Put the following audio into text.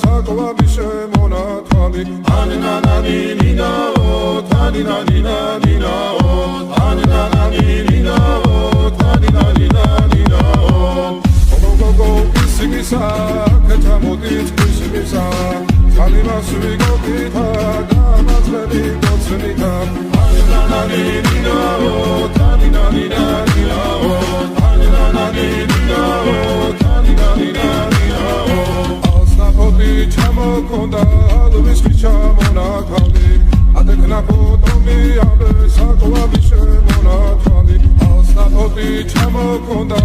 საკვები შემონათვალი ანინანანინინაო თანინანინანინაო ანინანანინინაო თანინანინანინაო გოგოგო ისიმისა ქეთამოდით ისიმისა ხალიმას ვიგოგითა დამაძღები გოცნითა ანინანანინინაო თანინანინანინაო ანინანანინინაო თანინანინანინაო ასნაფოდი ჩამოქონდა ალვისხი ჩამონათვალი ადეკნა ფოტომი აბე საკვები შემონათვალი ასნაფოდი ჩამოქონდა